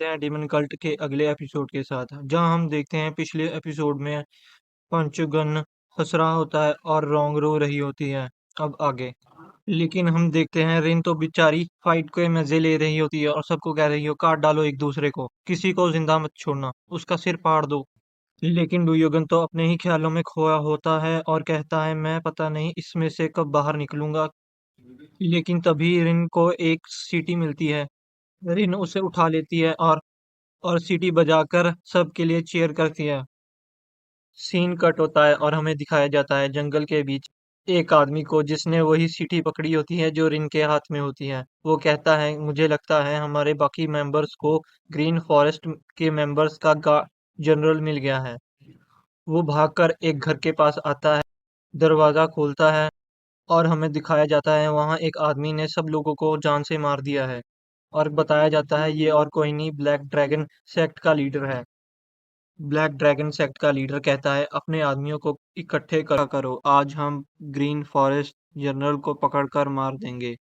हैं demon cult के अगले एपिसोड के साथ जहां हम देखते हैं पिछले एपिसोड में पंचुगन हंस रहा होता है और रोंग रो रही होती है। अब आगे लेकिन हम देखते हैं रिन तो बेचारी फाइट के मजे ले रही होती है और सबको कह रही हो काट डालो एक दूसरे को, किसी को जिंदा मत छोड़ना, उसका सिर फाड़ दो। लेकिन डुयोगन तो अपने ही ख्यालों में खोया होता है और कहता है मैं पता नहीं इसमें से कब बाहर निकलूंगा। लेकिन तभी रिन को एक सीटी मिलती है। रिन उसे उठा लेती है और सीटी बजाकर सबके लिए चीयर करती है। सीन कट होता है और हमें दिखाया जाता है जंगल के बीच एक आदमी को जिसने वही सीटी पकड़ी होती है जो रिन के हाथ में होती है। वो कहता है मुझे लगता है हमारे बाकी मेंबर्स को ग्रीन फॉरेस्ट के मेंबर्स का जनरल मिल गया है। वो भागकर एक घर के पास आता है, दरवाजा खोलता है और हमें दिखाया जाता है वहां एक आदमी ने सब लोगों को जान से मार दिया है। और बताया जाता है ये और कोई नहीं ब्लैक ड्रैगन सेक्ट का लीडर है। ब्लैक ड्रैगन सेक्ट का लीडर कहता है अपने आदमियों को इकट्ठे करो, आज हम ग्रीन फॉरेस्ट जनरल को पकड़कर मार देंगे।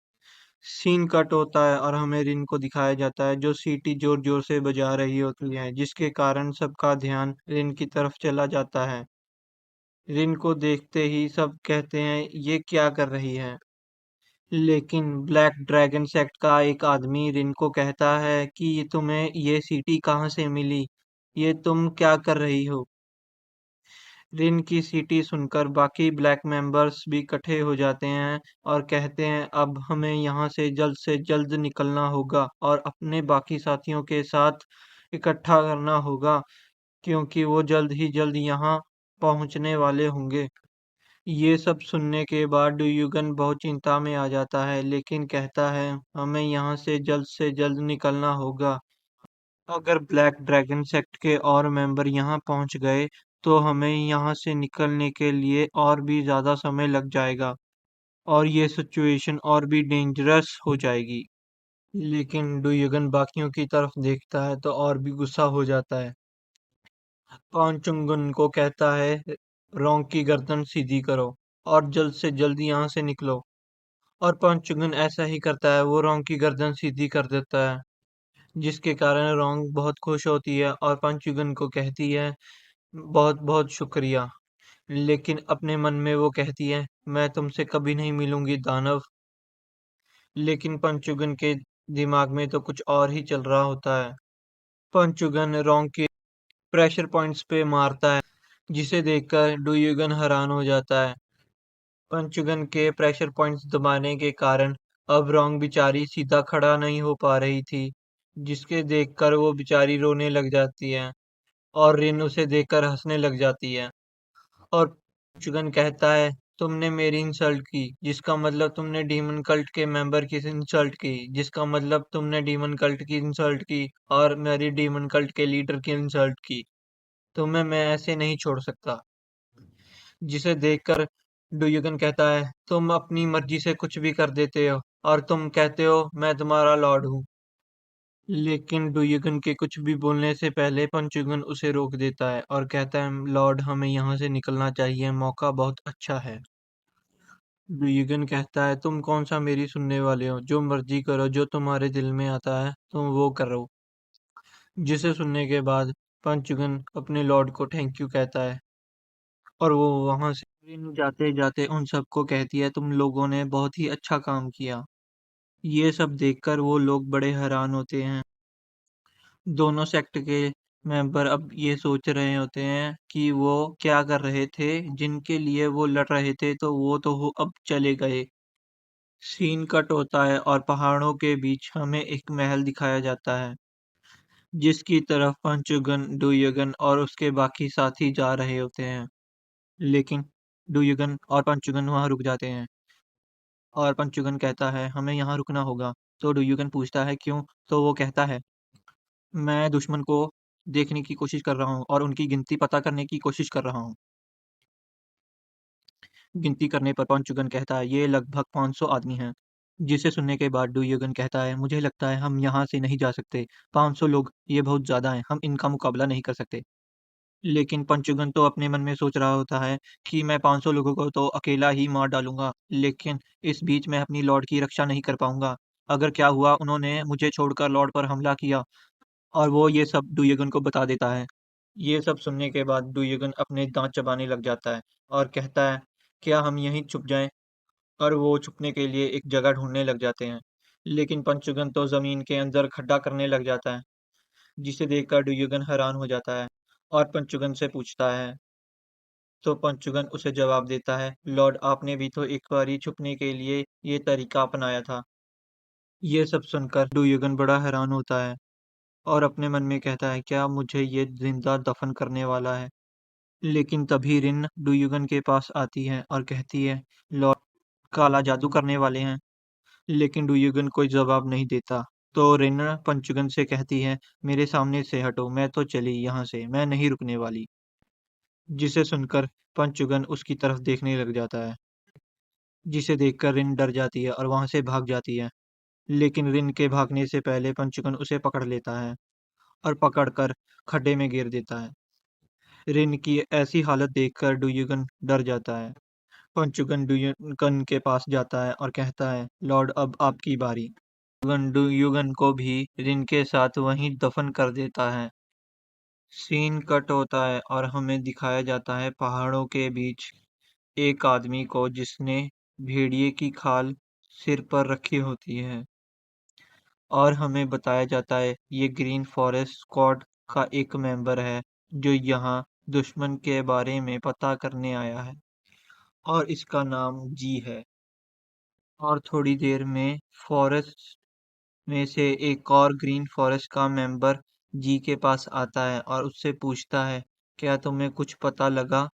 सीन कट होता है और हमें रिन को दिखाया जाता है जो सीटी जोर जोर से बजा रही होती है जिसके कारण सबका ध्यान रिन की तरफ चला जाता है। रिन को देखते ही सब कहते हैं ये क्या कर रही है। लेकिन ब्लैक ड्रैगन सेक्ट का एक आदमी रिन को कहता है कि ये तुम्हें ये सीटी कहाँ से मिली, ये तुम क्या कर रही हो। रिन की सीटी सुनकर बाकी ब्लैक मेंबर्स भी इकट्ठे हो जाते हैं और कहते हैं अब हमें यहाँ से जल्द निकलना होगा और अपने बाकी साथियों के साथ इकट्ठा करना होगा क्योंकि वो जल्द ही जल्द यहाँ पहुँचने वाले होंगे। ये सब सुनने के बाद ड्यूगन बहुत चिंता में आ जाता है लेकिन कहता है हमें यहाँ से जल्द निकलना होगा। अगर ब्लैक ड्रैगन सेक्ट के और मेंबर यहाँ पहुँच गए तो हमें यहाँ से निकलने के लिए और भी ज़्यादा समय लग जाएगा और ये सिचुएशन और भी डेंजरस हो जाएगी। लेकिन ड्यूगन बाकियों की तरफ देखता है तो और भी गुस्सा हो जाता है। पांचुंगन को कहता है रोंग की गर्दन सीधी करो और जल्द से जल्द यहाँ से निकलो। और पांचुंगन ऐसा ही करता है, वो रोंग की गर्दन सीधी कर देता है जिसके कारण रोंग बहुत खुश होती है और पांचुगन को कहती है बहुत बहुत शुक्रिया। लेकिन अपने मन में वो कहती है मैं तुमसे कभी नहीं मिलूंगी दानव। लेकिन पंचुगन के दिमाग में तो कुछ और ही चल रहा होता है। पंचुगन रोंग के प्रेशर पॉइंट्स पे मारता है जिसे देखकर डुयुगन हैरान हो जाता है। पंचुगन के प्रेशर पॉइंट्स दबाने के कारण अब रोंग बेचारी सीधा खड़ा नहीं हो पा रही थी जिसके देखकर वो बेचारी रोने लग जाती है और रिन उसे देखकर हंसने लग जाती है। और पंचुगन कहता है तुमने मेरी इंसल्ट की जिसका मतलब तुमने डीमन कल्ट के मेंबर की इंसल्ट की जिसका मतलब तुमने डीमन कल्ट की इंसल्ट की और मेरी डीमन कल्ट के लीडर की इंसल्ट की। तुम्हें मैं ऐसे नहीं छोड़ सकता। जिसे देखकर डुयुगन कहता है तुम अपनी मर्जी से कुछ भी कर देते हो और तुम कहते हो मैं तुम्हारा लॉर्ड हूँ। लेकिन डुयुगन के कुछ भी बोलने से पहले पंचुगन उसे रोक देता है और कहता है लॉर्ड हमें यहाँ से निकलना चाहिए, मौका बहुत अच्छा है। डुयुगन कहता है तुम कौन सा मेरी सुनने वाले हो, जो मर्जी करो, जो तुम्हारे दिल में आता है तुम वो करो। जिसे सुनने के बाद पंचुगन अपने लॉर्ड को थैंक यू कहता है और वो वहां से जाते जाते उन सबको कहती है तुम लोगों ने बहुत ही अच्छा काम किया। ये सब देखकर वो लोग बड़े हैरान होते हैं। दोनों सेक्ट के मेंबर अब ये सोच रहे होते हैं कि वो क्या कर रहे थे, जिनके लिए वो लड़ रहे थे तो वो तो वो अब चले गए। सीन कट होता है और पहाड़ों के बीच हमें एक महल दिखाया जाता है जिसकी तरफ पंचुगन डुयुगन और उसके बाकी साथी जा रहे होते हैं। लेकिन डुयुगन और पंचुगन वहां रुक जाते हैं और पंचुगन कहता है हमें यहाँ रुकना होगा। तो डुयुगन पूछता है क्यों, तो वो कहता है मैं दुश्मन को देखने की कोशिश कर रहा हूँ और उनकी गिनती पता करने की कोशिश कर रहा हूँ। गिनती करने पर पंचुगन कहता है ये लगभग 500 आदमी हैं। जिसे सुनने के बाद डुयुगन कहता है मुझे लगता है हम यहाँ से नहीं जा सकते। 500 लोग ये बहुत ज्यादा हैं, हम इनका मुकाबला नहीं कर सकते। लेकिन पंचुगन तो अपने मन में सोच रहा होता है कि मैं 500 लोगों को तो अकेला ही मार डालूंगा, लेकिन इस बीच मैं अपनी लॉर्ड की रक्षा नहीं कर पाऊंगा। अगर क्या हुआ उन्होंने मुझे छोड़कर लॉर्ड पर हमला किया और वो ये सब डुयगन को बता देता है। ये सब सुनने के बाद डुयगन अपने दांत चबाने लग जाता है और कहता है, क्या हम यहीं छुप जाएं? और वो छुपने के लिए एक जगह ढूंढने लग जाते हैं। लेकिन पंचुगन तो जमीन के अंदर खड्डा करने लग जाता है, जिसे देखकर डुयगन हैरान हो जाता है और पंचुगन से पूछता है। तो पंचुगन उसे जवाब देता है, लॉर्ड, आपने भी तो एक बारी छुपने के लिए ये तरीका अपनाया था। ये सब सुनकर डुयगन बड़ा हैरान होता है और अपने मन में कहता है, क्या मुझे ये जिंदा दफन करने वाला है? लेकिन तभी रिन डुयगन के पास आती है और कहती है, लॉर्ड, काला जादू करने वाले हैं। लेकिन डुयगन कोई जवाब नहीं देता। तो रिन पंचुगन से कहती है, मेरे सामने से हटो, मैं तो चली यहाँ से, मैं नहीं रुकने वाली। जिसे सुनकर पंचुगन उसकी तरफ देखने लग जाता है, जिसे देखकर रिन डर जाती है और वहां से भाग जाती है। लेकिन रिन के भागने से पहले पंचुगन उसे पकड़ लेता है और पकड़कर खड्डे में गिर देता है। रिन की ऐसी हालत देखकर डुयगन डर जाता है। पंचुगन डुयगन के पास जाता है और कहता है, लॉर्ड, अब आपकी बारी। डुयगन को भी रिन के साथ वहीं दफन कर देता है। सीन कट होता है और हमें दिखाया जाता है पहाड़ों के बीच एक आदमी को, जिसने भेड़िए की खाल सिर पर रखी होती है। और हमें बताया जाता है ये ग्रीन फॉरेस्ट स्क्वाड का एक मेंबर है, जो यहाँ दुश्मन के बारे में पता करने आया है, और इसका नाम जी है। और थोड़ी देर में फॉरेस्ट में से एक और ग्रीन फॉरेस्ट का मेंबर जी के पास आता है और उससे पूछता है, क्या तुम्हें कुछ पता लगा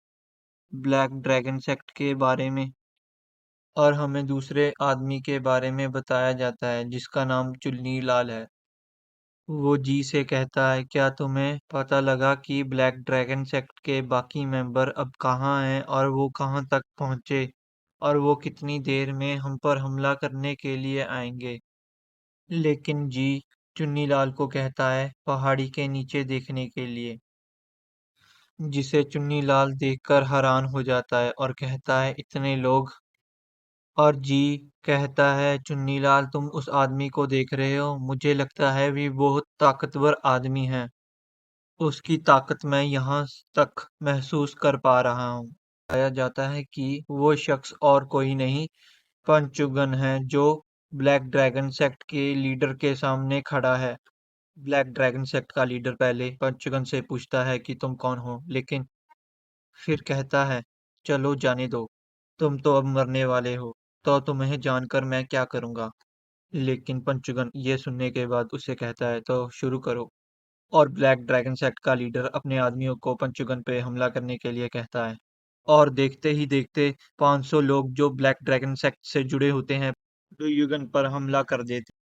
ब्लैक ड्रैगन सेक्ट के बारे में? और हमें दूसरे आदमी के बारे में बताया जाता है, जिसका नाम चुन्नी लाल है। वो जी से कहता है, क्या तुम्हें पता लगा कि ब्लैक ड्रैगन सेक्ट के बाकी मेंबर अब कहाँ हैं और वो कहाँ तक पहुँचे, और वो कितनी देर में हम पर हमला करने के लिए आएंगे? लेकिन जी चुन्नीलाल को कहता है पहाड़ी के नीचे देखने के लिए, जिसे चुन्नीलाल देखकर हैरान हो जाता है और कहता है, इतने लोग? और जी कहता है, चुन्नीलाल, तुम उस आदमी को देख रहे हो? मुझे लगता है भी बहुत ताकतवर आदमी है। उसकी ताकत मैं यहाँ तक महसूस कर पा रहा हूँ। बताया जाता है कि वो शख्स और कोई नहीं, पंचुगन है, जो ब्लैक ड्रैगन सेक्ट के लीडर के सामने खड़ा है। ब्लैक ड्रैगन सेक्ट का लीडर पहले पंचुगन से पूछता है कि तुम कौन हो, लेकिन फिर कहता है, चलो जाने दो, तुम तो अब मरने वाले हो, तो तुम्हें जानकर मैं क्या करूंगा? लेकिन पंचुगन ये सुनने के बाद उसे कहता है, तो शुरू करो। और ब्लैक ड्रैगन सेक्ट का लीडर अपने आदमियों को पंचुगन पे हमला करने के लिए कहता है। और देखते ही देखते 500 लोग जो ब्लैक ड्रैगन सेक्ट से जुड़े होते हैं, युगन पर हमला कर देते